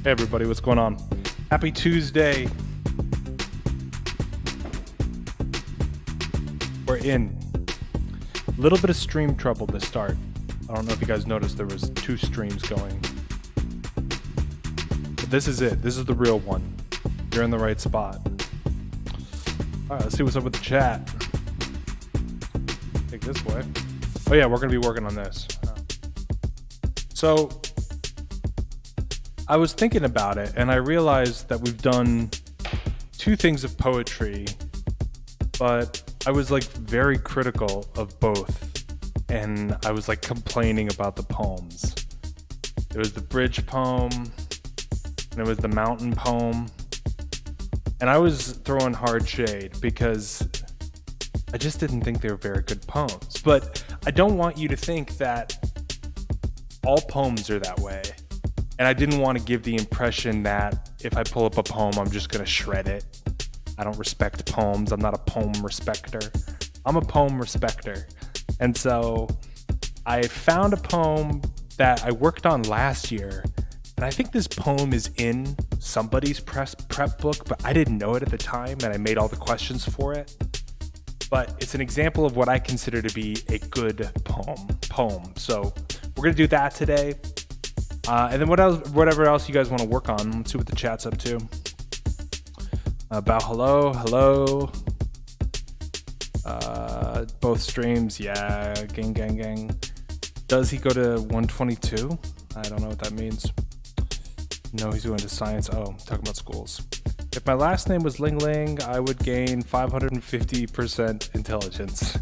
Hey everybody, what's going on? Happy Tuesday. We're in. A little bit of stream trouble to start. I don't know if you guys noticed there was 2 streams going. But this is it. This is the real one. You're in the right spot. Alright, let's see what's up with the chat. Take this way. Oh yeah, we're going to be working on this. So, I was thinking about it, and I realized that we've done 2 things of poetry, but I was like very critical of both, and I was like complaining about the poems. It was the bridge poem, and it was the mountain poem, and I was throwing hard shade because I just didn't think they were very good poems. But I don't want you to think that all poems are that way. And I didn't want to give the impression that if I pull up a poem, I'm just going to shred it. I don't respect poems. I'm not a poem respecter. I'm a poem respecter. And so I found a poem that I worked on last year. And I think this poem is in somebody's prep book, but I didn't know it at the time, and I made all the questions for it. But it's an example of what I consider to be a good poem. So we're going to do that today. And then whatever else you guys want to work on. Let's see what the chat's up to. About hello. Both streams, yeah, gang. Does he go to 122? I don't know what that means. No, he's going to science. Oh, talking about schools. If my last name was Ling Ling, I would gain 550% intelligence.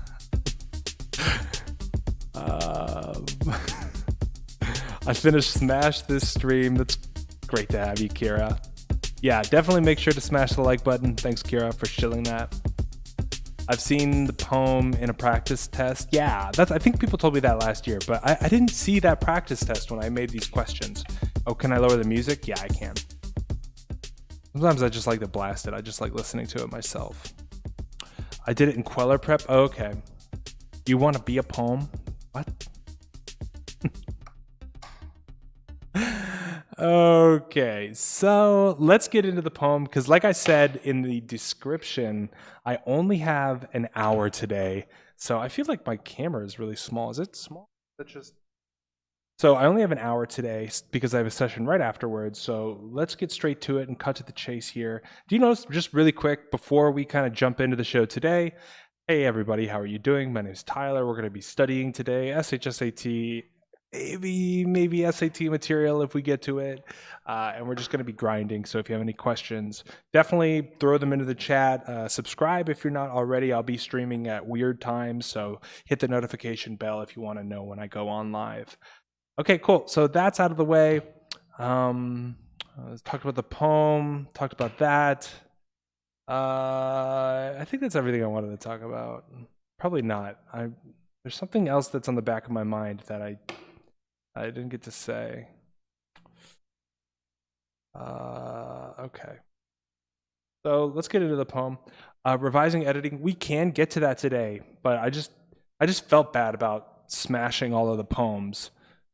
I finished Smash this stream. That's great to have you, Kira. Yeah, definitely make sure to smash the like button. Thanks, Kira, for shilling that. I've seen the poem in a practice test. Yeah, I think people told me that last year, but I didn't see that practice test when I made these questions. Oh, can I lower the music? Yeah, I can. Sometimes I just like to blast it. I just like listening to it myself. I did it in Queller Prep. Oh, okay. You want to be a poem? What? Okay, so let's get into the poem, because like I said in the description, I only have an hour today. So I feel like my camera is really small. Is it small? So I only have an hour today because I have a session right afterwards. So let's get straight to it and cut to the chase here. Do you notice, just really quick, before we kind of jump into the show today, hey everybody, how are you doing? My name is Tyler. We're going to be studying today, SHSAT, maybe SAT material if we get to it, and we're just going to be grinding. So if you have any questions, definitely throw them into the chat. Subscribe if you're not already. I'll be streaming at weird times, so hit the notification bell if you want to know when I go on live. Okay, cool. So that's out of the way. Let's talk about the poem, talked about that. I think that's everything I wanted to talk about. Probably not. There's something else that's on the back of my mind that I didn't get to say. Okay. So let's get into the poem. Revising, editing. We can get to that today, but I just felt bad about smashing all of the poems,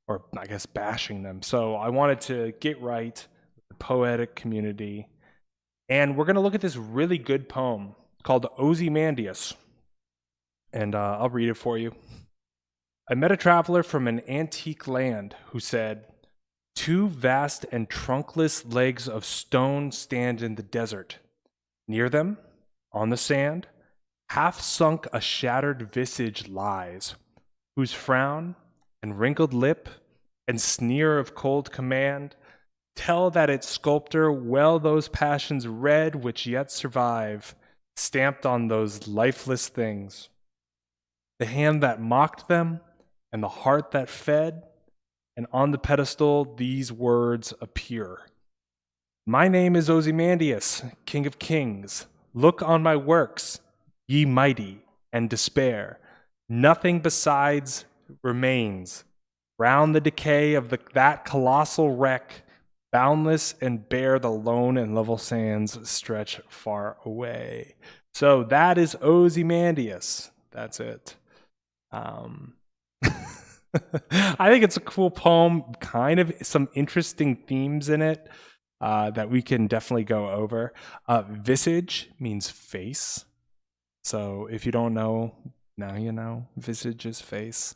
or I guess bashing them. So I wanted to get right with the poetic community. And we're going to look at this really good poem called Ozymandias. And I'll read it for you. I met a traveler from an antique land who said, 2 vast and trunkless legs of stone stand in the desert. Near them, on the sand, half sunk a shattered visage lies, whose frown and wrinkled lip and sneer of cold command tell that its sculptor well those passions read which yet survive, stamped on those lifeless things. The hand that mocked them, and the heart that fed, and on the pedestal these words appear. My name is Ozymandias, King of Kings. Look on my works, ye mighty, and despair. Nothing besides remains. Round the decay of that colossal wreck, boundless and bare the lone and level sands stretch far away. So that is Ozymandias. That's it. I think it's a cool poem, kind of some interesting themes in it. that we can definitely go over. Visage means face. So if you don't know, now you know. Visage is face.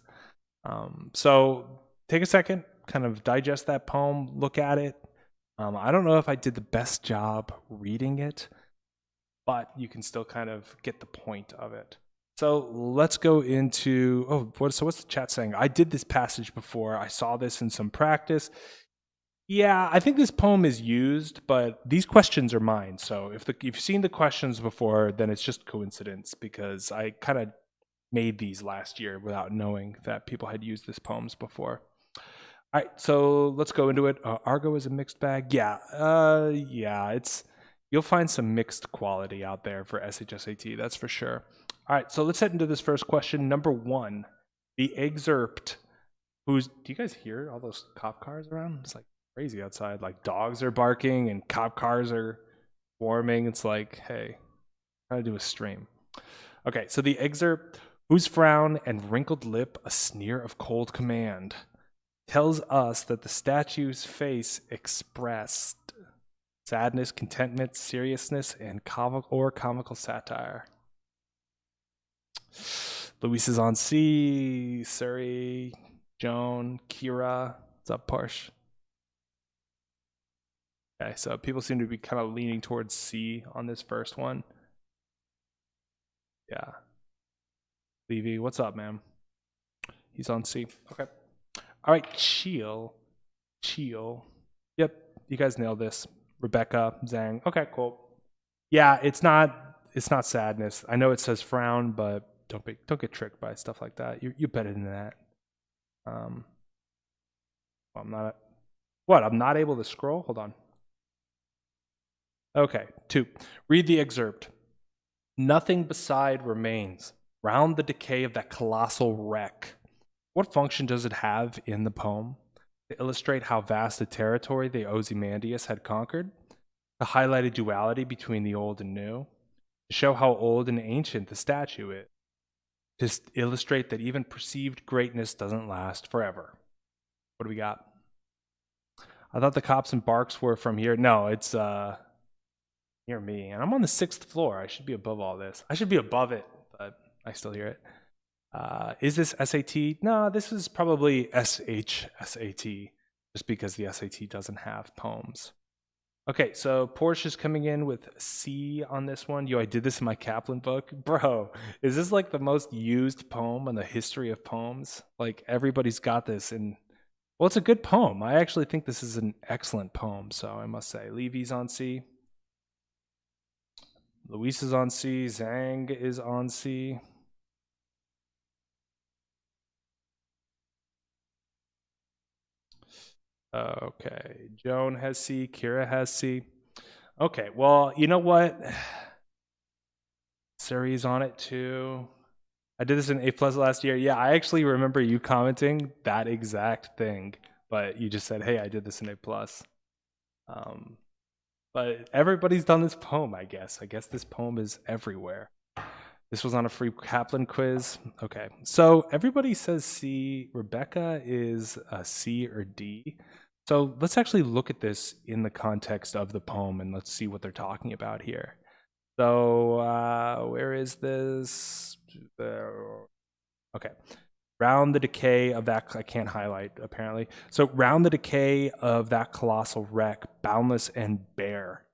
So take a second, kind of digest that poem, look at it. I don't know if I did the best job reading it, but you can still kind of get the point of it. So let's go into, what's the chat saying? I did this passage before. I saw this in some practice. Yeah, I think this poem is used, but these questions are mine. So if you've seen the questions before, then it's just coincidence because I kind of made these last year without knowing that people had used this poems before. All right, so let's go into it. Argo is a mixed bag. Yeah, you'll find some mixed quality out there for SHSAT, that's for sure. All right, so let's head into this first question. Number 1, the excerpt. Do you guys hear all those cop cars around? It's like crazy outside. Like dogs are barking and cop cars are swarming. It's like, hey, how to do a stream. Okay, so the excerpt, whose frown and wrinkled lip a sneer of cold command, tells us that the statue's face expressed sadness, contentment, seriousness, and comical satire. Luis is on C, Suri, Joan, Kira. What's up, Parsh? Okay, so people seem to be kind of leaning towards C on this first one. Yeah. Levy, what's up, man? He's on C. Okay. All right, Chill. Yep, you guys nailed this. Rebecca, Zhang. Okay, cool. Yeah, it's not sadness. I know it says frown, but don't get tricked by stuff like that. You're better than that. I'm not able to scroll? Hold on. Okay, 2. Read the excerpt. Nothing beside remains. Round the decay of that colossal wreck. What function does it have in the poem? To illustrate how vast a territory the Ozymandias had conquered? To highlight a duality between the old and new? To show how old and ancient the statue is? To illustrate that even perceived greatness doesn't last forever. What do we got? I thought the cops and barks were from here. No, it's near me. And I'm on the 6th floor. I should be above all this. I should be above it, but I still hear it. Is this SAT? No, this is probably SHSAT, just because the SAT doesn't have poems. Okay, so Porsche is coming in with C on this one. Yo, I did this in my Kaplan book. Bro, is this like the most used poem in the history of poems? Like everybody's got this, and well, it's a good poem. I actually think this is an excellent poem, so I must say. Levy's on C. Luis is on C. Zhang is on C. Okay, Joan has C, Kira has C. Okay, well, you know what? Suri's on it too. I did this in A+ last year. Yeah, I actually remember you commenting that exact thing, but you just said, hey, I did this in A+. But everybody's done this poem, I guess. I guess this poem is everywhere. This was on a free Kaplan quiz. Okay, so everybody says C. Rebecca is a C or D. So let's actually look at this in the context of the poem and let's see what they're talking about here. So where is this? Okay. Round the decay of that, I can't highlight apparently. So round the decay of that colossal wreck, boundless and bare.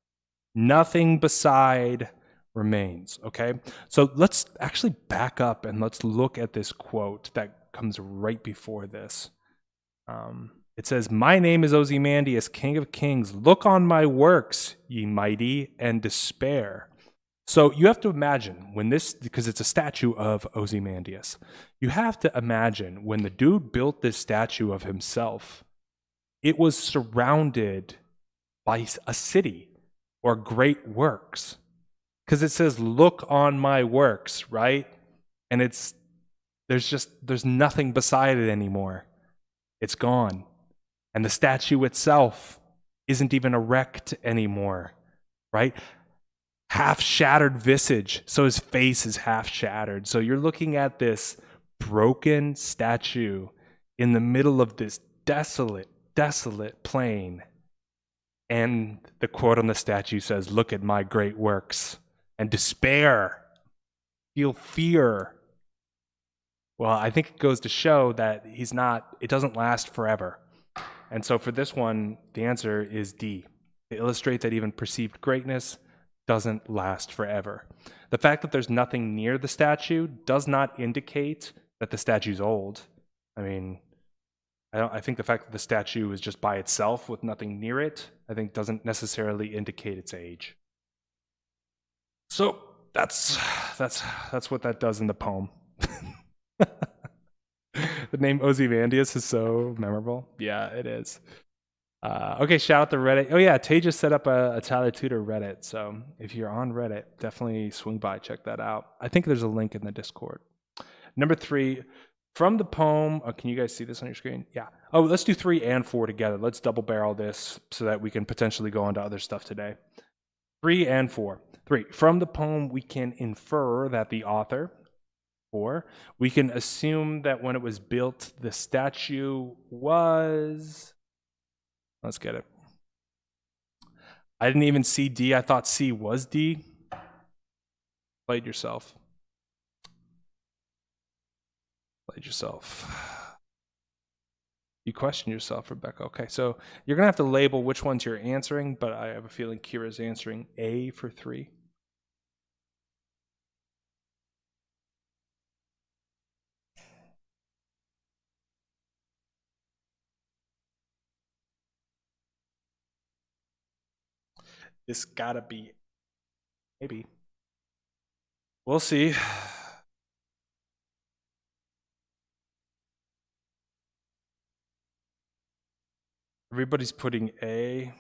Nothing beside remains, okay? So let's actually back up and let's look at this quote that comes right before this. It says, my name is Ozymandias, King of Kings. Look on my works, ye mighty, and despair. So you have to imagine when this, because it's a statue of Ozymandias, you have to imagine when the dude built this statue of himself, it was surrounded by a city or great works. Because it says, look on my works, right? And there's nothing beside it anymore. It's gone. And the statue itself isn't even erect anymore, right? Half shattered visage, so his face is half shattered. So you're looking at this broken statue in the middle of this desolate plain. And the quote on the statue says, "Look at my great works," and despair, feel fear. Well, I think it goes to show that it doesn't last forever. And so for this one, the answer is D. To illustrate that even perceived greatness doesn't last forever. The fact that there's nothing near the statue does not indicate that the statue's old. I mean, I think the fact that the statue is just by itself with nothing near it, I think doesn't necessarily indicate its age. So that's what that does in the poem. The name Ozymandias is so memorable. Yeah, it is. Okay, shout out to Reddit. Oh yeah, Tay just set up a Tyler Tudor Reddit. So if you're on Reddit, definitely swing by, check that out. I think there's a link in the Discord. Number 3, from the poem. Oh, can you guys see this on your screen? Yeah. Oh, let's do 3 and 4 together. Let's double barrel this so that we can potentially go on to other stuff today. 3 and 4. 3. From the poem, we can infer that the author. 4. We can assume that when it was built, the statue was. Let's get it. I didn't even see D. I thought C was D. Played yourself. Played yourself. You question yourself, Rebecca. Okay, so you're going to have to label which ones you're answering, but I have a feeling Kira's answering A for 3. This gotta be. Maybe. We'll see. Everybody's putting A.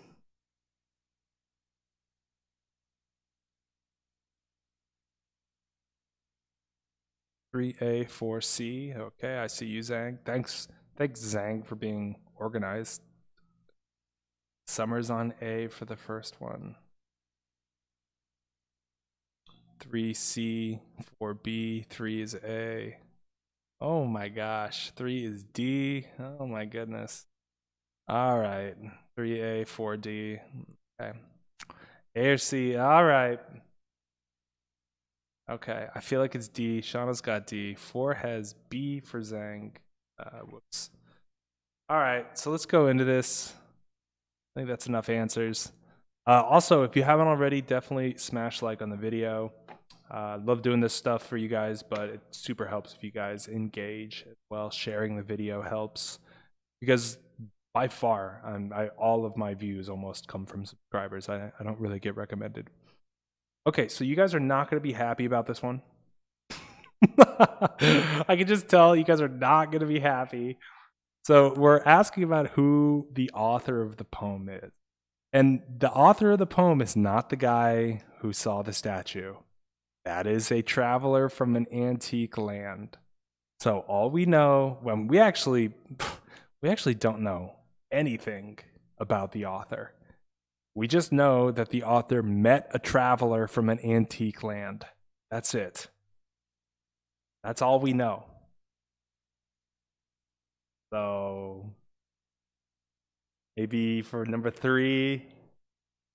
Three A, 4 C. Okay, I see you, Zhang. Thanks, Zhang, for being organized. Summer's on A for the first one. 3C, 4B, 3 is A. Oh my gosh, 3 is D. Oh my goodness. All right, 3A, 4D. Okay. A or C, all right. Okay, I feel like it's D. Shauna's got D. 4 has B for Zhang. Whoops. All right, so let's go into this. I think that's enough answers. Also, if you haven't already, definitely smash like on the video. Love doing this stuff for you guys, but it super helps if you guys engage as well. Sharing the video helps because by far, all of my views almost come from subscribers. I don't really get recommended. Okay, so you guys are not going to be happy about this one. I can just tell you guys are not going to be happy. So we're asking about who the author of the poem is. And the author of the poem is not the guy who saw the statue. That is a traveler from an antique land. So all we know, when we actually don't know anything about the author. We just know that the author met a traveler from an antique land. That's it. That's all we know. So maybe for number 3,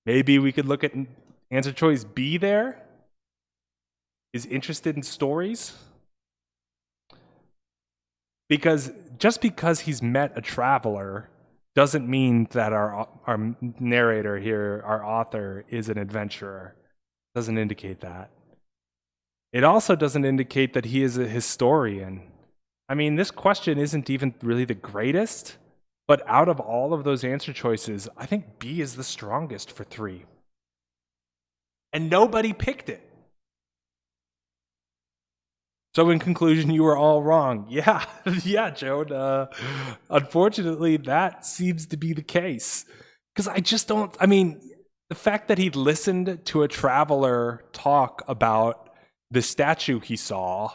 maybe we could look at answer choice B there. Is interested in stories. Because just because he's met a traveler doesn't mean that our narrator here, our author, is an adventurer. Doesn't indicate that. It also doesn't indicate that he is a historian. I mean, this question isn't even really the greatest, but out of all of those answer choices, I think B is the strongest for 3. And nobody picked it. So in conclusion, you were all wrong. Yeah, yeah, Joan. Unfortunately, that seems to be the case. Because the fact that he listened to a traveler talk about the statue he saw,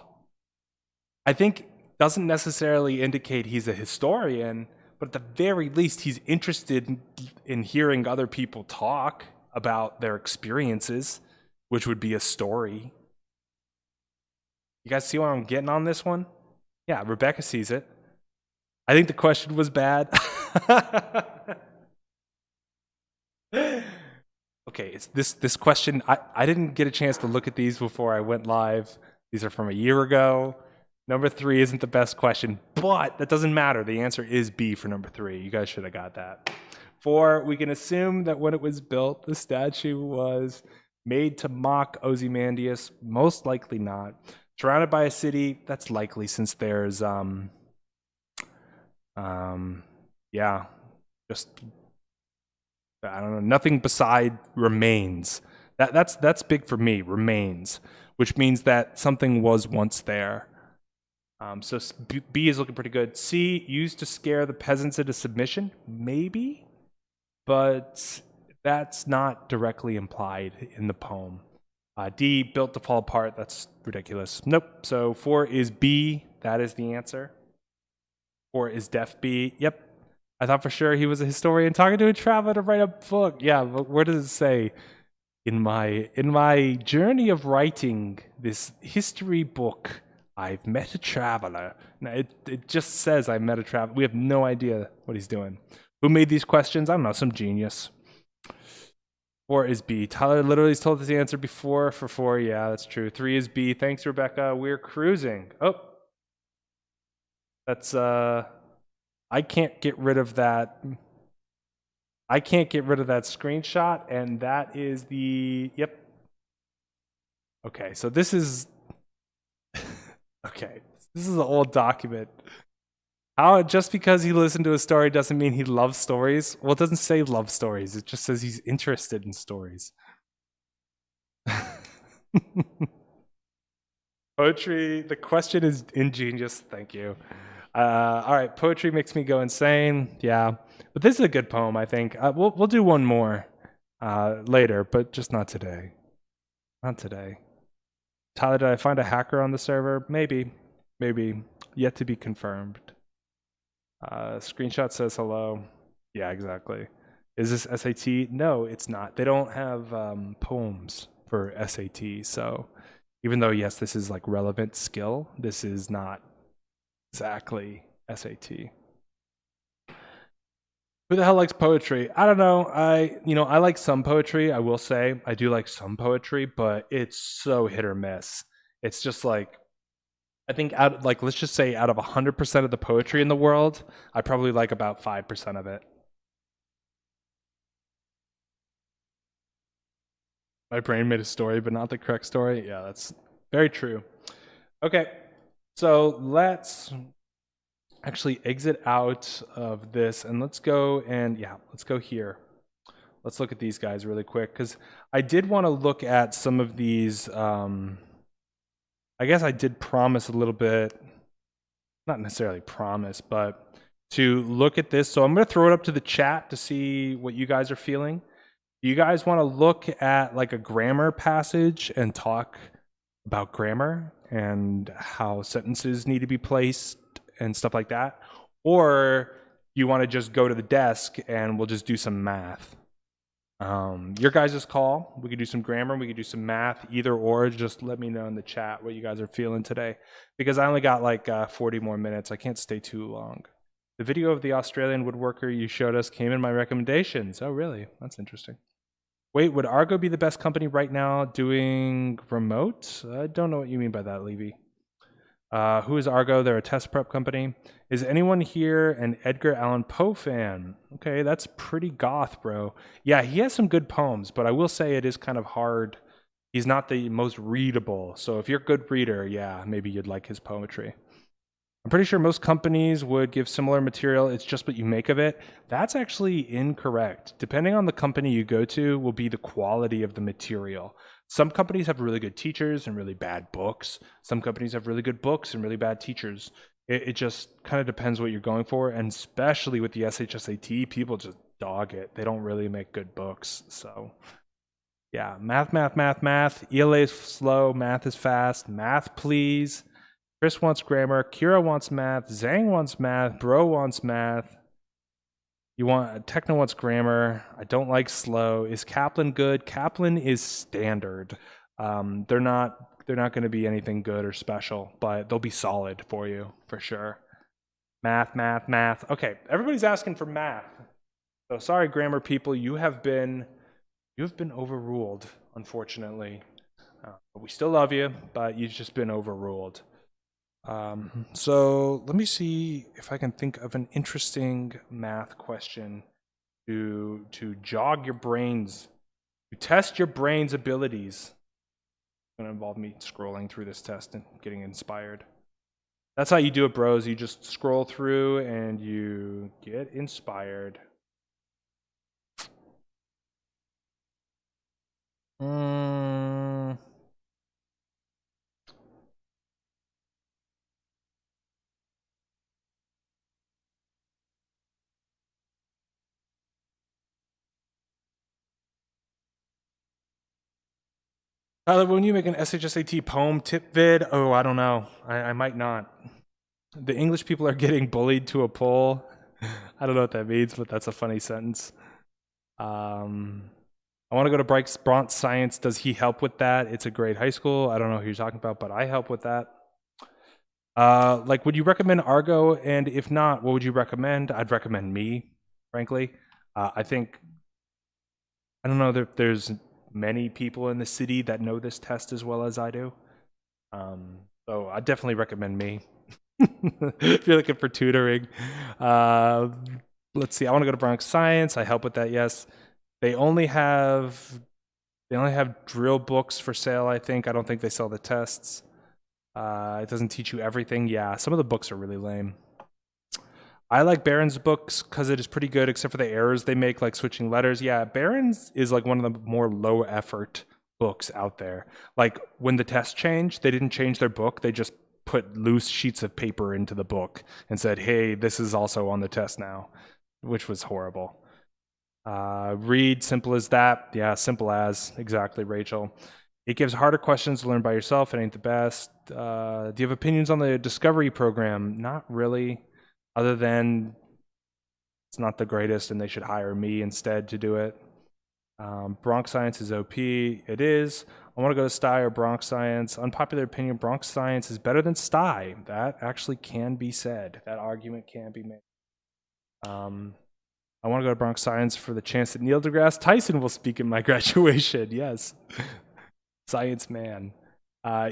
I think doesn't necessarily indicate he's a historian, but at the very least, he's interested in hearing other people talk about their experiences, which would be a story. You guys see where I'm getting on this one? Yeah, Rebecca sees it. I think the question was bad. Okay, it's this question. I didn't get a chance to look at these before I went live. These are from a year ago. Number 3 isn't the best question, but that doesn't matter. The answer is B for number 3. You guys should have got that. 4, we can assume that when it was built, the statue was made to mock Ozymandias. Most likely not. Surrounded by a city, that's likely since there's yeah, just I don't know, nothing beside remains. That's big for me, remains, which means that something was once there. So B is looking pretty good. C, used to scare the peasants into submission, maybe, but that's not directly implied in the poem. D, built to fall apart, that's ridiculous. Nope, so 4 is B, that is the answer. 4 is def B, yep. I thought for sure he was a historian talking to a traveler to write a book. Yeah, but where does it say? In my journey of writing this history book, I've met a traveler. Now, it just says I met a traveler. We have no idea what he's doing. Who made these questions? I don't know, some genius. 4 is B. Tyler literally told us the answer before for 4. Yeah, that's true. 3 is B. Thanks, Rebecca. We're cruising. Oh. That's, I can't get rid of that. I can't get rid of that screenshot, and that is the, yep. Okay, so this is, okay, this is an old document. How, just because he listened to a story doesn't mean he loves stories? Well, it doesn't say love stories. It just says he's interested in stories. Poetry, the question is ingenious. Thank you. All right, poetry makes me go insane. Yeah, but this is a good poem, I think. We'll do one more later, but just not today. Not today. Tyler, did I find a hacker on the server? Maybe. Yet to be confirmed. Screenshot says hello. Yeah, exactly. Is this SAT? No, it's not. They don't have poems for SAT, so even though, yes, this is like relevant skill, this is not exactly SAT. Who the hell likes poetry? I don't know. I like some poetry. I will say I do like some poetry, but it's so hit or miss. It's just like, I think let's just say out of 100% of the poetry in the world, I probably like about 5% of it. My brain made a story, but not the correct story. Yeah, that's very true. Okay, so let's actually exit out of this and let's go here. Let's look at these guys really quick because I did want to look at some of these. I guess I did promise a little bit, not necessarily promise, but to look at this. So I'm going to throw it up to the chat to see what you guys are feeling. Do you guys want to look at like a grammar passage and talk about grammar and how sentences need to be placed and stuff like that? Or you want to just go to the desk and we'll just do some math? Your guys' call. We could do some grammar, we could do some math, either or. Just let me know in the chat what you guys are feeling today, because I only got like 40 more minutes. I can't stay too long. The video of the Australian woodworker you showed us came in my recommendations. Oh, really? That's interesting. Wait, would Argo be the best company right now doing remote? I don't know what you mean by that, Levy. Who is Argo? They're a test prep company. Is anyone here an Edgar Allan Poe fan? Okay, that's pretty goth, bro. Yeah, he has some good poems, but I will say it is kind of hard. He's not the most readable. So if you're a good reader, yeah, maybe you'd like his poetry. I'm pretty sure most companies would give similar material. It's just what you make of it. That's actually incorrect. Depending on the company you go to will be the quality of the material. Some companies have really good teachers and really bad books. Some companies have really good books and really bad teachers. It just kind of depends what you're going for. And especially with the SHSAT, people just dog it. They don't really make good books. So yeah, math. ELA is slow, math is fast. Math, please. Chris wants grammar. Kira wants math. Zhang wants math. Bro wants math. Techno wants grammar. I don't like slow. Is Kaplan good? Kaplan is standard. They're not going to be anything good or special, but they'll be solid for you for sure. Math. Okay, everybody's asking for math. So sorry, grammar people, you have been You have been overruled, unfortunately. But we still love you, but you've just been overruled. So let me see if I can think of an interesting math question to jog your brains, to test your brain's abilities. It's going to involve me scrolling through this test and getting inspired. That's how you do it, bros. You just scroll through and you get inspired. Tyler, when you make an SHSAT poem tip vid, oh, I don't know. I might not. The English people are getting bullied to a poll. I don't know what that means, but that's a funny sentence. I want to go to Bronx Science. Does he help with that? It's a great high school. I don't know who you're talking about, but I help with that. Like, would you recommend Argo? And if not, what would you recommend? I'd recommend me, frankly. I think, I don't know that there's many people in the city that know this test as well as I do. So I'd definitely recommend me. If you're looking for tutoring. Let's see, I want to go to Bronx Science. I help with that, yes. They only have drill books for sale, I think. I don't think they sell the tests. It doesn't teach you everything. Yeah, some of the books are really lame. I like Barron's books because it is pretty good, except for the errors they make, like switching letters. Yeah, Barron's is like one of the more low effort books out there. Like when the test changed, they didn't change their book. They just put loose sheets of paper into the book and said, hey, this is also on the test now, which was horrible. Read, simple as that. Yeah, simple as. Exactly, Rachel. It gives harder questions to learn by yourself. It ain't the best. Do you have opinions on the Discovery program? Not really, other than it's not the greatest and they should hire me instead to do it. Bronx Science is OP. It is. I want to go to STI or Bronx Science. Unpopular opinion, Bronx Science is better than STI. That actually can be said. That argument can be made. I want to go to Bronx Science for the chance that Neil deGrasse Tyson will speak in my graduation. Yes. Science man.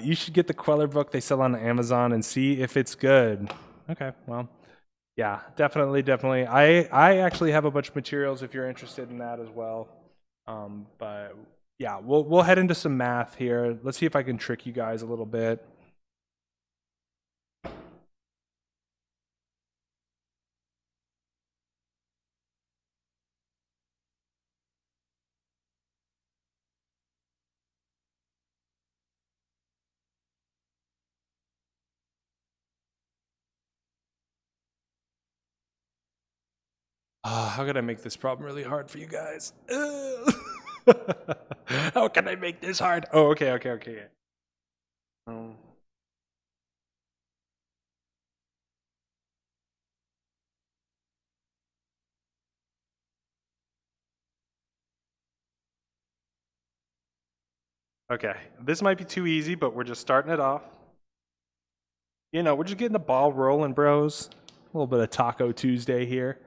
You should get the Queller book they sell on Amazon and see if it's good. Okay, well, yeah, definitely. I actually have a bunch of materials if you're interested in that as well. But yeah, we'll head into some math here. Let's see if I can trick you guys a little bit. How can I make this problem really hard for you guys? How can I make this hard? Oh, okay. Okay, this might be too easy, but we're just starting it off. You know, we're just getting the ball rolling, bros. A little bit of Taco Tuesday here.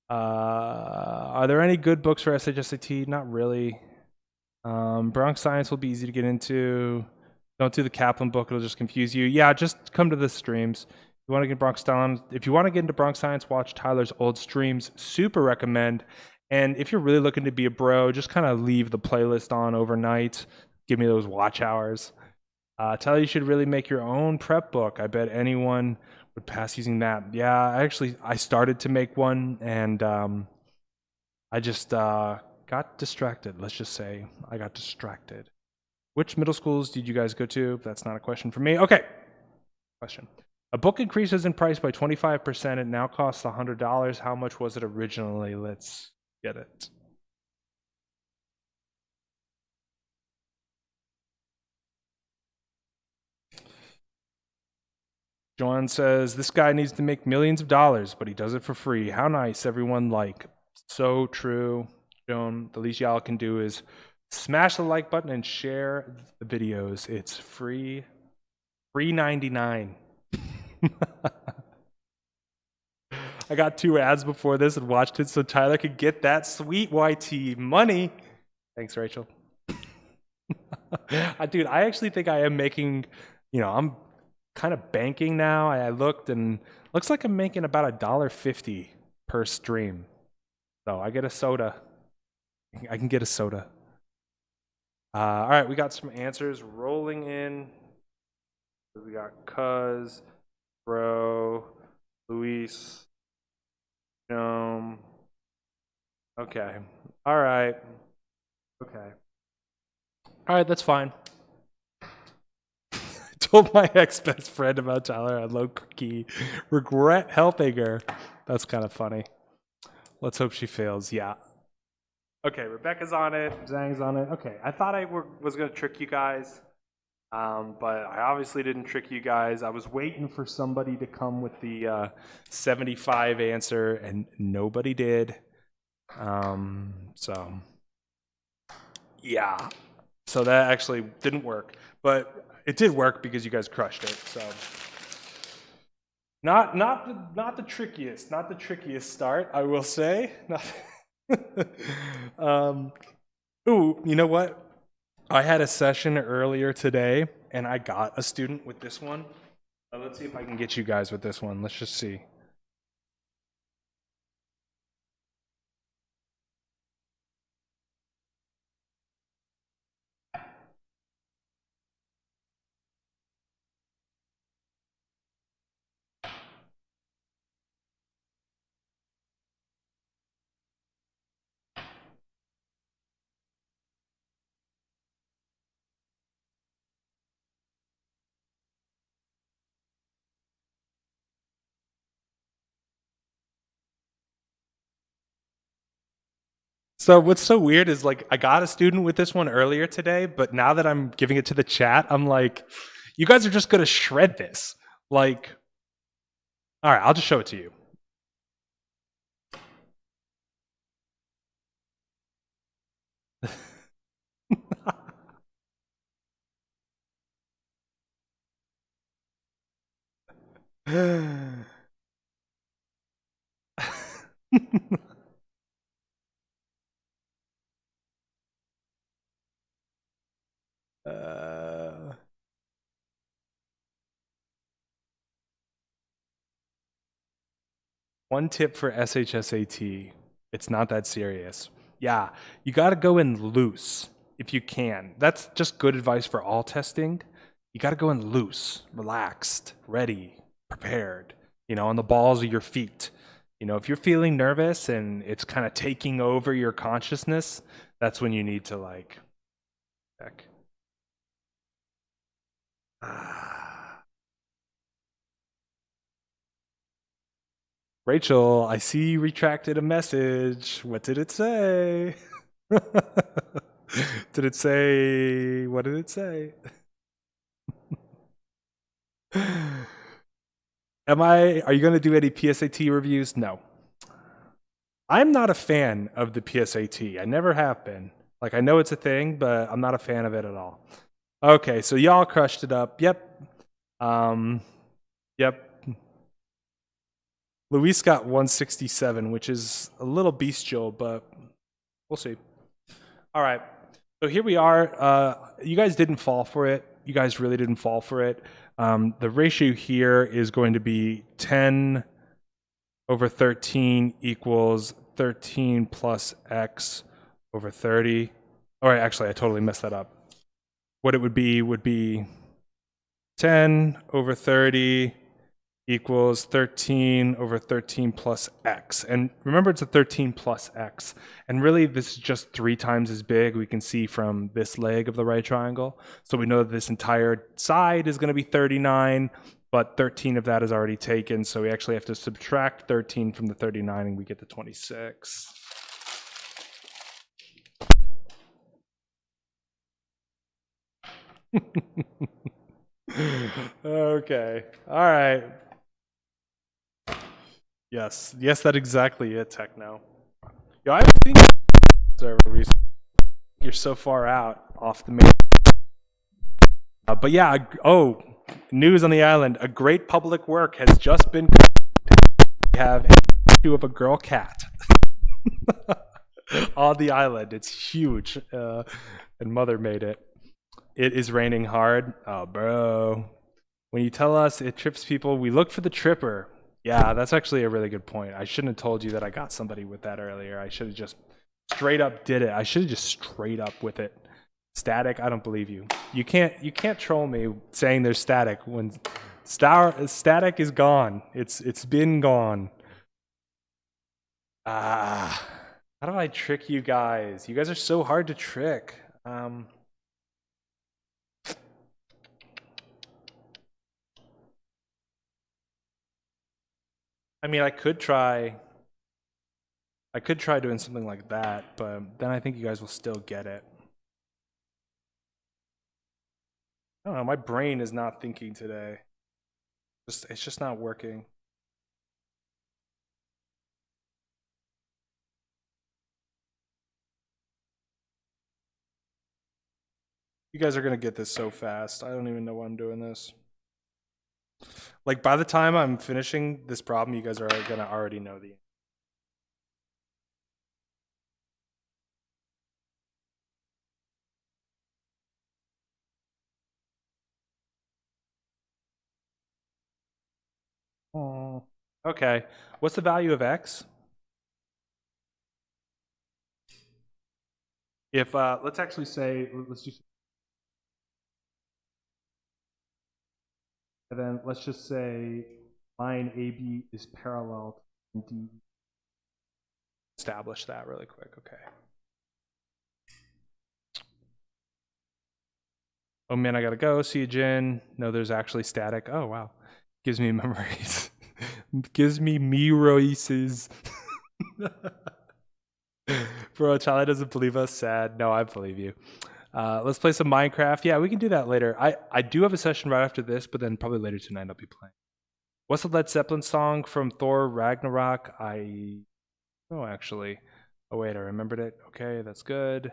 Are there any good books for SHSAT? Not really. Bronx Science will be easy to get into. Don't do the Kaplan book; it'll just confuse you. Yeah, just come to the streams. If you want to get Bronx Science, if you want to get into Bronx Science, watch Tyler's old streams. Super recommend. And if you're really looking to be a bro, just kind of leave the playlist on overnight. Give me those watch hours. Tyler, you should really make your own prep book. I bet anyone would pass using that. Yeah, I started to make one, and I just got distracted. Let's just say I got distracted. Which middle schools did you guys go to? That's not a question for me. Okay. Question. A book increases in price by 25%. It now costs $100. How much was it originally? Let's get it. John says, this guy needs to make millions of dollars, but he does it for free. How nice, everyone. Like, so true. Joan, the least y'all can do is smash the like button and share the videos. It's free. Free 99. I got 2 ads before this and watched it so Tyler could get that sweet YT money. Thanks, Rachel. Dude, I actually think I am making, I'm kind of banking now. I looked and looks like I'm making about $1.50 per stream. So I get a soda. I can get a soda. All right, we got some answers rolling in. We got Cuz, Bro, Luis, Okay. All right. Okay. All right, that's fine. I told my ex-best friend about Tyler on low key. Regret helping her. That's kind of funny. Let's hope she fails. Yeah. Okay, Rebecca's on it. Zhang's on it. Okay, I thought I was going to trick you guys, but I obviously didn't trick you guys. I was waiting for somebody to come with the 75 answer, and nobody did. So, yeah. So that actually didn't work, but it did work because you guys crushed it. So, not the trickiest start, I will say. Ooh, you know what? I had a session earlier today, and I got a student with this one. Let's see if I can get you guys with this one. Let's just see. So what's so weird is like I got a student with this one earlier today, but now that I'm giving it to the chat, I'm like, you guys are just gonna shred this. Like, all right, I'll just show it to you. One tip for SHSAT, it's not that serious. Yeah, you got to go in loose if you can. That's just good advice for all testing. You got to go in loose, relaxed, ready, prepared, on the balls of your feet. If you're feeling nervous and it's kind of taking over your consciousness, that's when you need to like check. Rachel, I see you retracted a message. What did it say? Did it say, what did it say? Are you going to do any PSAT reviews? No. I'm not a fan of the PSAT. I never have been. Like, I know it's a thing, but I'm not a fan of it at all. Okay, so y'all crushed it up. Yep. Yep. Luis got 167, which is a little bestial, but we'll see. All right. So here we are. You guys didn't fall for it. You guys really didn't fall for it. The ratio here is going to be 10 over 13 equals 13 plus x over 30. All right, actually, I totally messed that up. What it would be 10 over 30 equals 13 over 13 plus x. And remember, it's a 13 plus x. And really, this is just 3 times as big, we can see from this leg of the right triangle. So we know that this entire side is going to be 39, but 13 of that is already taken. So we actually have to subtract 13 from the 39, and we get the 26. Okay. All right. Yes, that's exactly it, Techno. Yo, I haven't seen server recently. You're so far out off the main. But yeah, news on the island. A great public work has just been completed. We have a statue of a girl cat. on the island. It's huge. And Mother made it. It is raining hard. Oh, bro. When you tell us it trips people, we look for the tripper. Yeah, that's actually a really good point. I shouldn't have told you that I got somebody with that earlier. I should have just straight up did it. I should have just straight up with it. Static, I don't believe you. You can't troll me saying there's static when static is gone. It's been gone. How do I trick you guys? You guys are so hard to trick. I mean, I could try doing something like that, but then I think you guys will still get it. I don't know, my brain is not thinking today. It's just not working. You guys are gonna get this so fast. I don't even know why I'm doing this. Like, by the time I'm finishing this problem, you guys are gonna already know the answer. Oh. Okay, what's the value of x? If let's actually say, let's do, and then let's just say line AB is parallel to D. Establish that really quick. Okay. Oh man, I gotta go. See you, Jin. No, there's actually static. Oh wow, gives me memories. Gives me memories. Bro, Charlie doesn't believe us. Sad. No, I believe you. Let's play some Minecraft. Yeah, we can do that later. I do have a session right after this, but then probably later tonight I'll be playing. What's the Led Zeppelin song from Thor Ragnarok? Actually. Oh wait, I remembered it. Okay, that's good.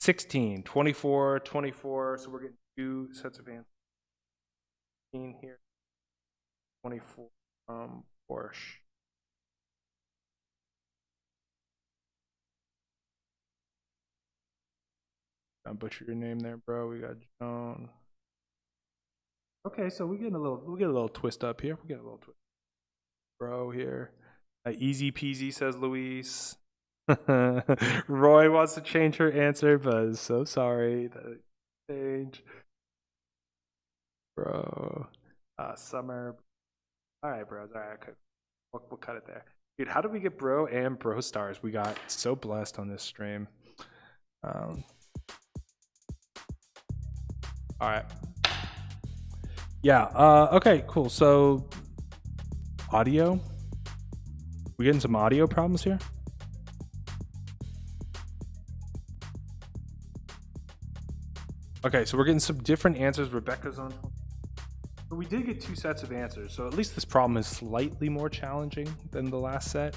16, 24, 24. So we're getting 2 sets of answers. 16 here. 24 from Porsche. Don't butcher your name there, bro. We got Joan. Okay, so we get a little twist up here. We get a little twist, bro. Here, easy peasy, says Luis. Roy wants to change her answer, but is so sorry. The change, bro. Summer. All right, bros. All right, we'll cut it there, dude. How did we get bro and bro stars? We got so blessed on this stream. All right. Yeah, okay, cool. So, audio? We getting some audio problems here? Okay, so we're getting some different answers. Rebecca's on. But we did get 2 sets of answers, so at least this problem is slightly more challenging than the last set.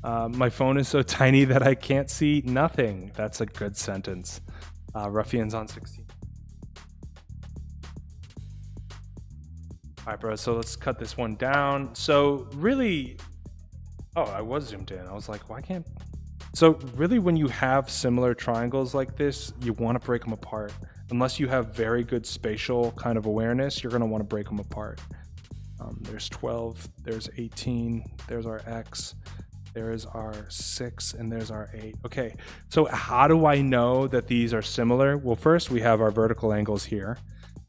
My phone is so tiny that I can't see nothing. That's a good sentence. Ruffian's on 16. All right, bro, so let's cut this one down. So really, oh, I was zoomed in. I was like, why can't? So really, when you have similar triangles like this, you want to break them apart. Unless you have very good spatial kind of awareness, you're going to want to break them apart. There's 12, there's 18, there's our X, there's our 6, and there's our 8. Okay, so how do I know that these are similar? Well, first we have our vertical angles here.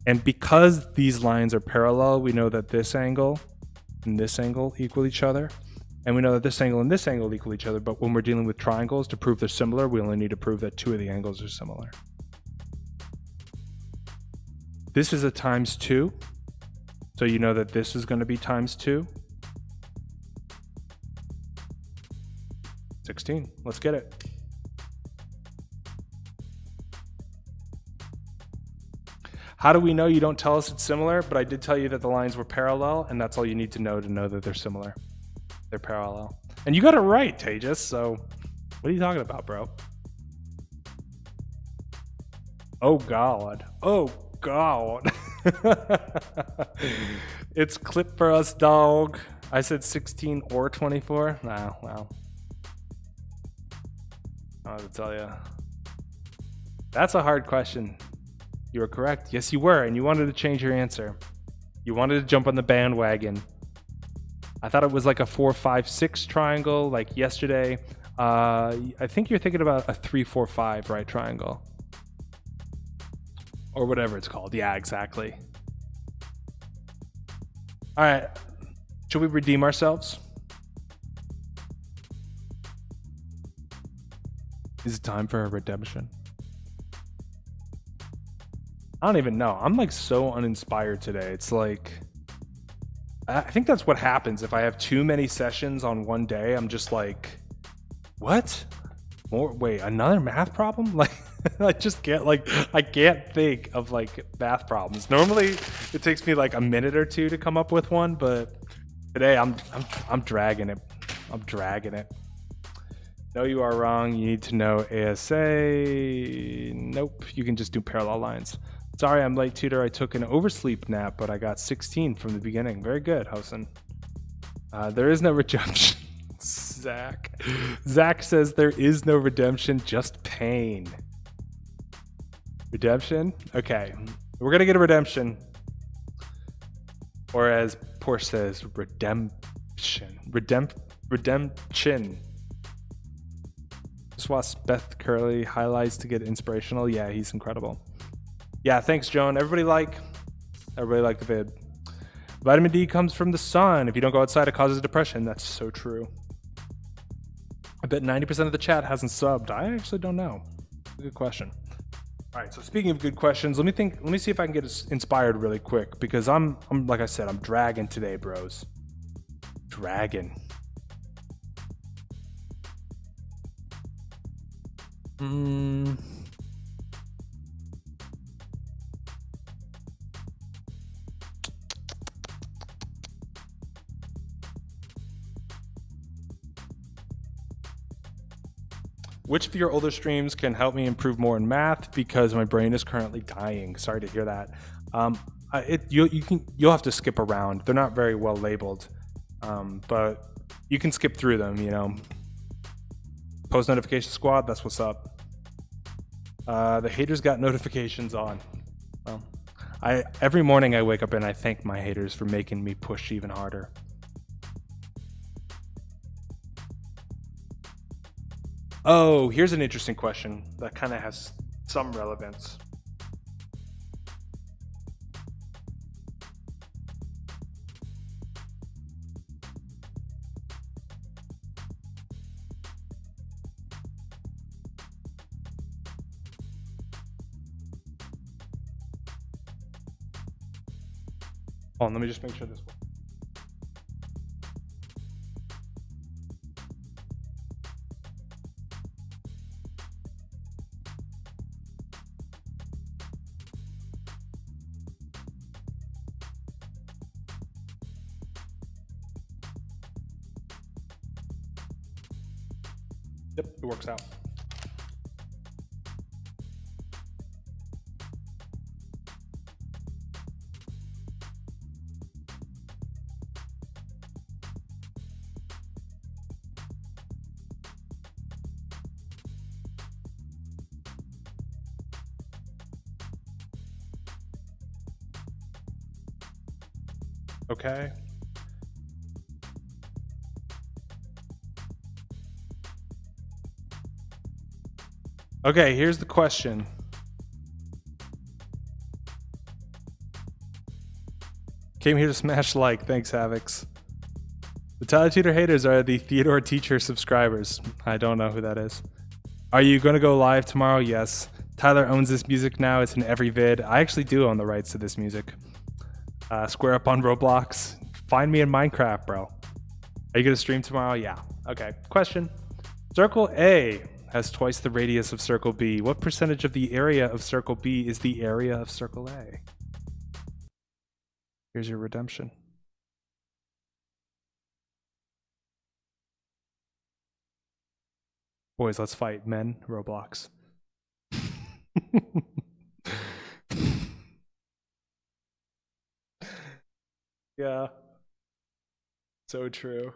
And because these lines are parallel, we know that this angle and this angle equal each other. And we know that this angle and this angle equal each other. But when we're dealing with triangles, to prove they're similar, we only need to prove that 2 of the angles are similar. This is a times 2. So you know that this is going to be times 2. 16. Let's get it. How do we know? You don't tell us it's similar, but I did tell you that the lines were parallel, and that's all you need to know that they're similar. They're parallel. And you got it right, Tejas, so what are you talking about, bro? Oh, God. Oh, God. It's clip for us, dog. I said 16 or 24. Wow. I don't have to tell you. That's a hard question. You were correct. Yes, you were, and you wanted to change your answer. You wanted to jump on the bandwagon. I thought it was like a 4, 5, 6 triangle, like yesterday. I think you're thinking about a 3, 4, 5 right triangle, or whatever it's called. Yeah, exactly. All right, should we redeem ourselves? Is it time for a redemption? I don't even know. I'm like so uninspired today. It's like, I think that's what happens if I have too many sessions on one day. I'm just like, what? More? Wait, another math problem? Like, I just can't, like, I can't think of like math problems. Normally it takes me like a minute or two to come up with one, but today I'm dragging it. I'm dragging it. No, you are wrong. You need to know ASA. Nope, you can just do parallel lines. Sorry, I'm late, tutor. I took an oversleep nap, but I got 16 from the beginning. Very good, Hosen. There is no redemption. Zach. Zach says there is no redemption, just pain. Redemption? Okay. We're going to get a redemption. Or as Porsche says, redemption. Redemption. Just watch Beth Curley highlights to get inspirational. Yeah, he's incredible. Yeah, thanks, Joan. Everybody like the vid. Vitamin D comes from the sun. If you don't go outside, it causes depression. That's so true. I bet 90% of the chat hasn't subbed. I actually don't know. Good question. All right, so speaking of good questions, let me see if I can get inspired really quick, because I'm like I said, I'm dragging today, bros. Dragging. Which of your older streams can help me improve more in math, because my brain is currently dying? Sorry to hear that. You'll have to skip around. They're not very well labeled, but you can skip through them. You know, post notification squad. That's what's up. The haters got notifications on. Well, every morning I wake up and I thank my haters for making me push even harder. Oh, here's an interesting question that kind of has some relevance. Hold on, let me just make sure this works. Yep, it works out. Okay. Okay, here's the question. Came here to smash like. Thanks, Havix. The Tyler Tutor haters are the Theodore Teacher subscribers. I don't know who that is. Are you going to go live tomorrow? Yes. Tyler owns this music now. It's in every vid. I actually do own the rights to this music. Square up on Roblox. Find me in Minecraft, bro. Are you going to stream tomorrow? Yeah. Okay. Question. Circle A has twice the radius of circle B. What percentage of the area of circle B is the area of circle A? Here's your redemption. Boys, let's fight. Men, Roblox. Yeah. So true.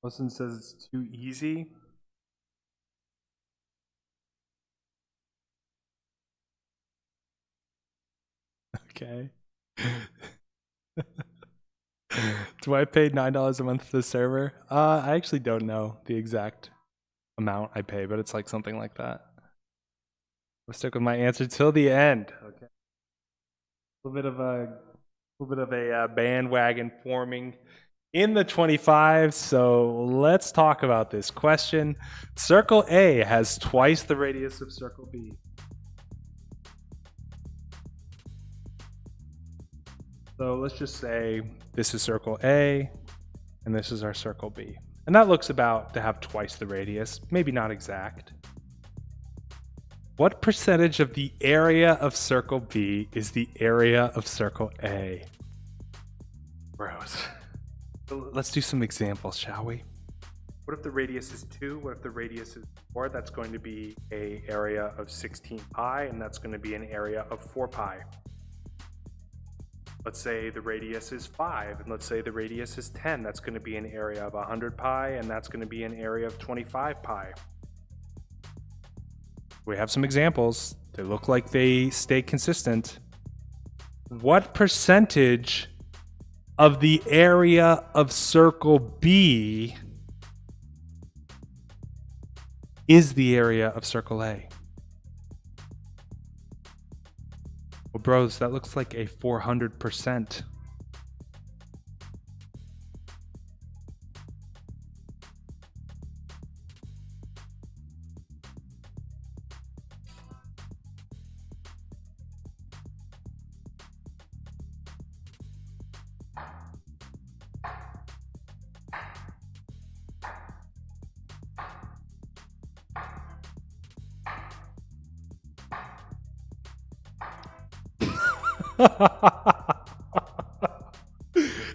Wilson says it's too easy. Okay. Do I pay $9 a month for the server? I actually don't know the exact amount I pay, but it's like something like that. I'll stick with my answer till the end. Okay. A little bit of a bandwagon forming in the 25. So let's talk about this question. Circle A has twice the radius of circle B. So let's just say this is circle A and this is our circle B. And that looks about to have twice the radius, maybe not exact. What percentage of the area of circle B is the area of circle A? Bros. Let's do some examples, shall we? What if the radius is 2? What if the radius is 4? That's going to be an area of 16 pi, and that's going to be an area of 4 pi. Let's say the radius is 5, and let's say the radius is 10. That's going to be an area of 100 pi, and that's going to be an area of 25 pi. We have some examples. They look like they stay consistent. What percentage of the area of circle B is the area of circle A? Well, bros, that looks like a 400%.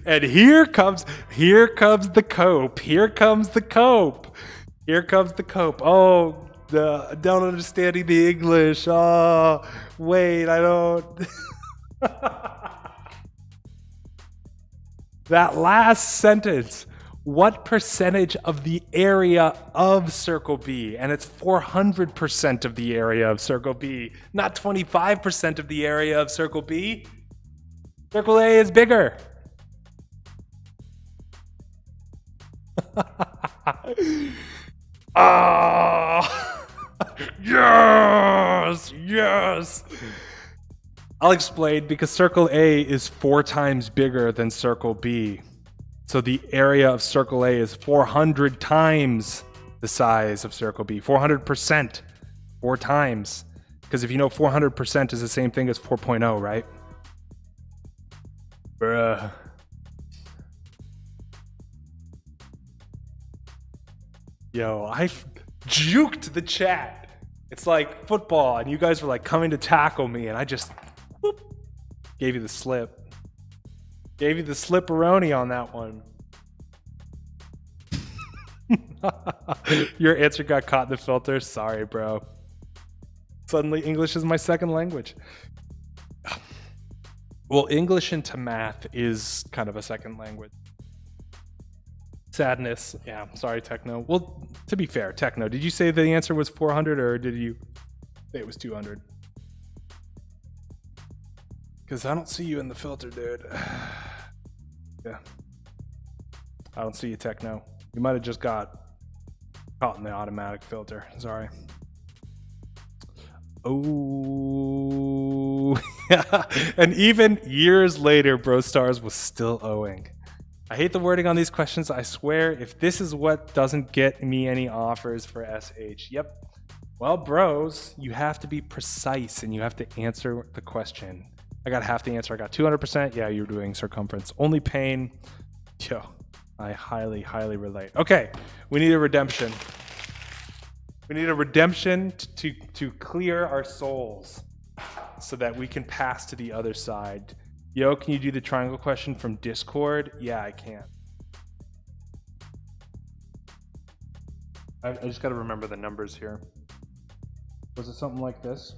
And here comes the cope. Here comes the cope. Here comes the cope. Oh, don't understanding the English. Oh, wait, I don't. That last sentence. What percentage of the area of circle B? And it's 400% of the area of circle B, not 25% of the area of circle B. Circle A is bigger. Oh, yes, yes. I'll explain, because circle A is 4 times bigger than circle B. So the area of circle A is 400 times the size of circle B. 400%. 4 times. Because if you know 400% is the same thing as 4.0, right? Bruh. Yo, I juked the chat. It's like football, and you guys were like coming to tackle me, and I just whoop, gave you the slip. Gave you the slipperoni on that one. Your answer got caught in the filter. Sorry, bro. Suddenly English is my second language. Well, English into math is kind of a second language. Sadness. Yeah, sorry, Techno. Well, to be fair, Techno, did you say the answer was 400 or did you say it was 200? Because I don't see you in the filter, dude. Yeah. I don't see you, Techno. You might have just got caught in the automatic filter. Sorry. Oh. And even years later, Bro Stars was still owing. I hate the wording on these questions. I swear, if this is what doesn't get me any offers for SH. Yep. Well, bros, you have to be precise and you have to answer the question. I got half the answer. I got 200%. Yeah, you're doing circumference. Only pain. Yo, I highly, highly relate. Okay, we need a redemption. We need a redemption to clear our souls so that we can pass to the other side. Yo, can you do the triangle question from Discord? Yeah, I can. I just got to remember the numbers here. Was it something like this?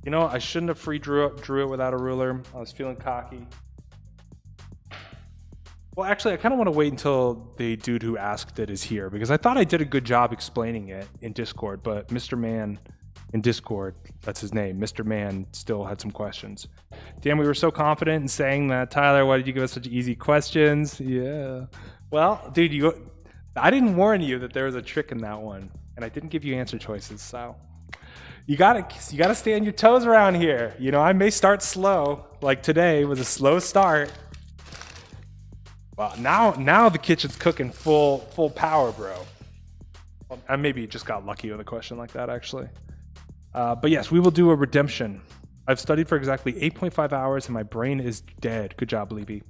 You know, I shouldn't have drew it without a ruler. I was feeling cocky. Well, actually, I kind of want to wait until the dude who asked it is here because I thought I did a good job explaining it in Discord, but Mr. Man in Discord, that's his name, Mr. Man, still had some questions. Damn, we were so confident in saying that. Tyler, why did you give us such easy questions? Yeah. Well, dude, I didn't warn you that there was a trick in that one, and I didn't give you answer choices, so you gotta stay on your toes around here. You know, I may start slow, like today was a slow start. Well, now the kitchen's cooking full power, bro. Well, I maybe just got lucky with a question like that, actually. But yes, we will do a redemption. I've studied for exactly 8.5 hours and my brain is dead. Good job, Levy.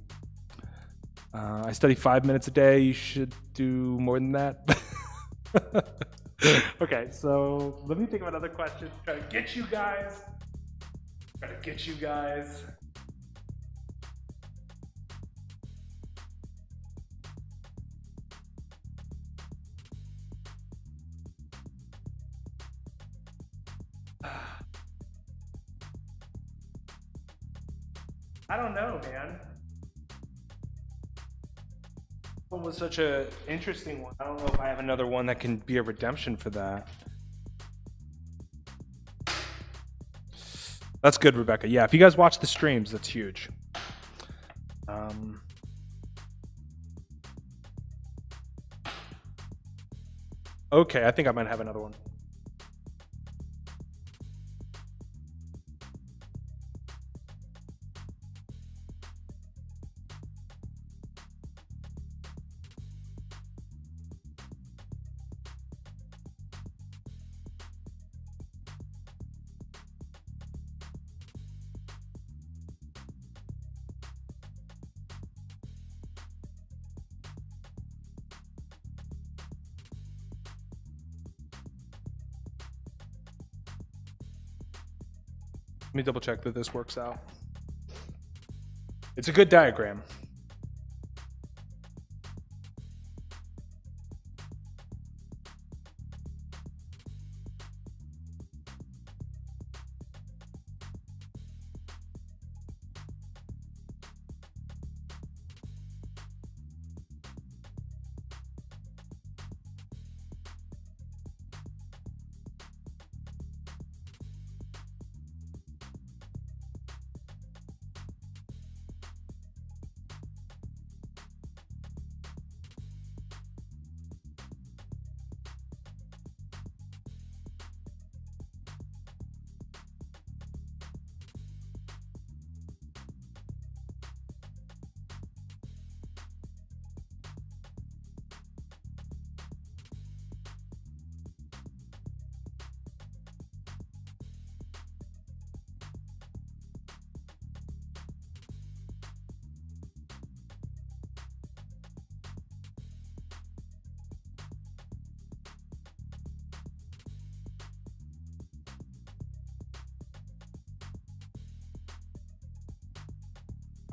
I study 5 minutes a day. You should do more than that. Okay, so let me think of another question. Try to get you guys. I don't know, man. One was such a interesting one. I don't know if I have another one that can be a redemption for that. That's good, Rebecca. Yeah, if you guys watch the streams, that's huge. Okay, I think I might have another one. Let me double check that this works out. It's a good diagram.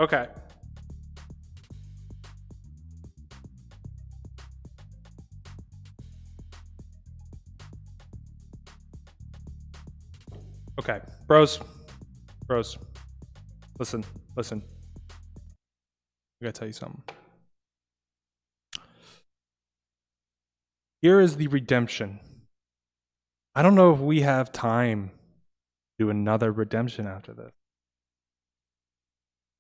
Okay. Okay. Bros. Listen. I gotta tell you something. Here is the redemption. I don't know if we have time to do another redemption after this.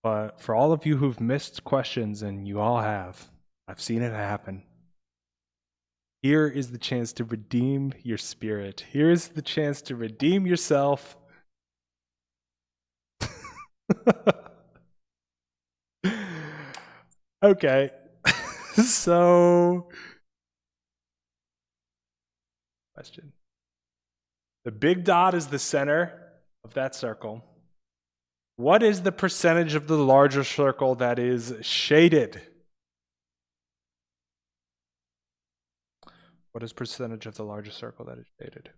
But for all of you who've missed questions, and you all have, I've seen it happen. Here is the chance to redeem your spirit. Here's the chance to redeem yourself. Okay. So, question. The big dot is the center of that circle. What is the percentage of the larger circle that is shaded? What is percentage of the larger circle that is shaded?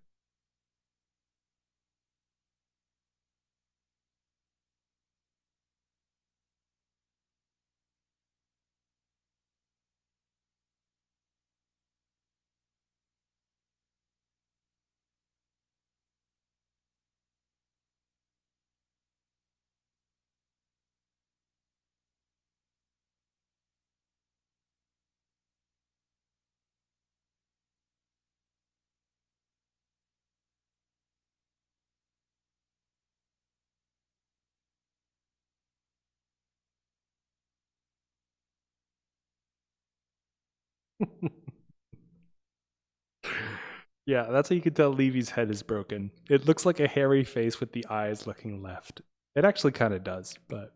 Yeah, that's how you can tell Levy's head is broken. It looks like a hairy face with the eyes looking left. It actually kind of does, but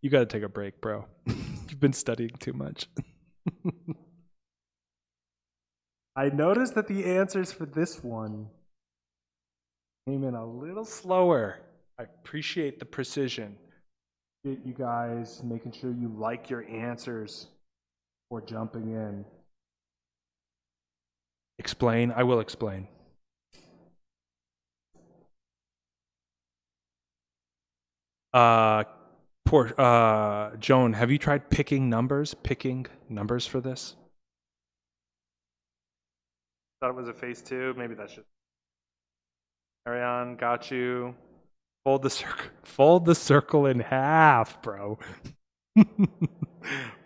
you got to take a break, bro. You've been studying too much. I noticed that the answers for this one came in a little slower. I appreciate the precision. You guys making sure you like your answers before jumping in. Explain. I will explain. Joan, have you tried picking numbers? Picking numbers for this? Thought it was a phase 2. Maybe that's just. Carry on. Got you. Fold the circle. Fold the circle in half, bro.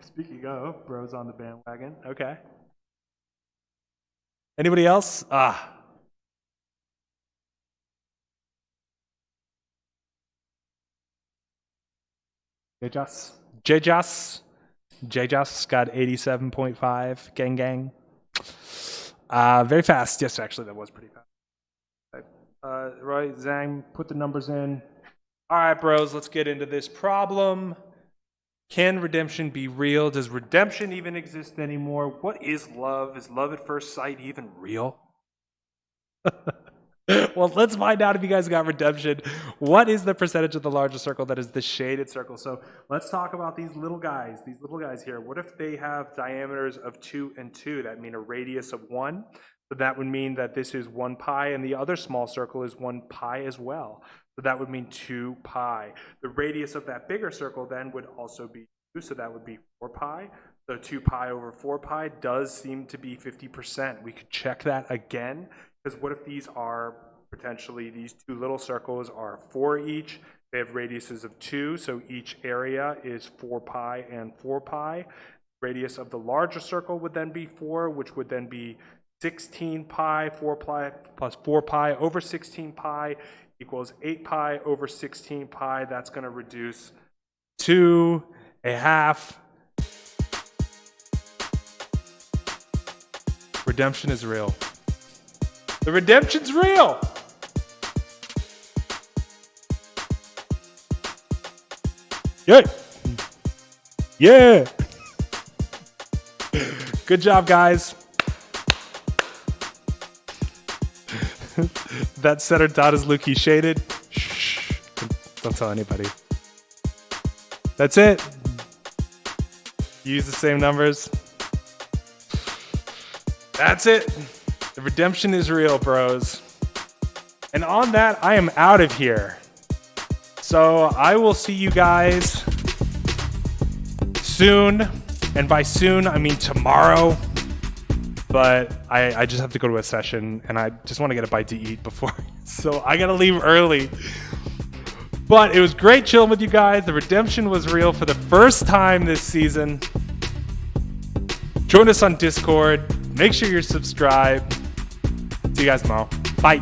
Speaking of, bro's on the bandwagon. Okay. Anybody else? J-Just got 87.5. Gang, gang. Very fast. Yes, actually, that was pretty fast. Right, Zhang, put the numbers in. All right, bros, let's get into this problem. Can redemption be real? Does redemption even exist anymore? What is love? Is love at first sight even real? Well, let's find out if you guys got redemption. What is the percentage of the larger circle that is the shaded circle? So let's talk about these little guys here. What if they have diameters of 2 and 2? That mean a radius of 1. So that would mean that this is 1 pi, and the other small circle is 1 pi as well. So that would mean 2 pi. The radius of that bigger circle then would also be 2, so that would be 4 pi. So 2 pi over 4 pi does seem to be 50%. We could check that again, because what if these are potentially, these two little circles are 4 each. They have radiuses of 2, so each area is 4 pi and 4 pi. Radius of the larger circle would then be 4, which would then be 16 pi, 4 pi plus 4 pi over 16 pi equals 8 pi over 16 pi. That's going to reduce to a half. Redemption is real. The redemption's real. Yeah. Yeah. Good job, guys. That center dot is Lukey shaded. Shh. Don't tell anybody. That's it. Use the same numbers. That's it. The redemption is real, bros. And on that, I am out of here. So I will see you guys soon. And by soon, I mean tomorrow. But I just have to go to a session, and I just want to get a bite to eat before. So I got to leave early. But it was great chilling with you guys. The redemption was real for the first time this season. Join us on Discord. Make sure you're subscribed. See you guys tomorrow. Bye.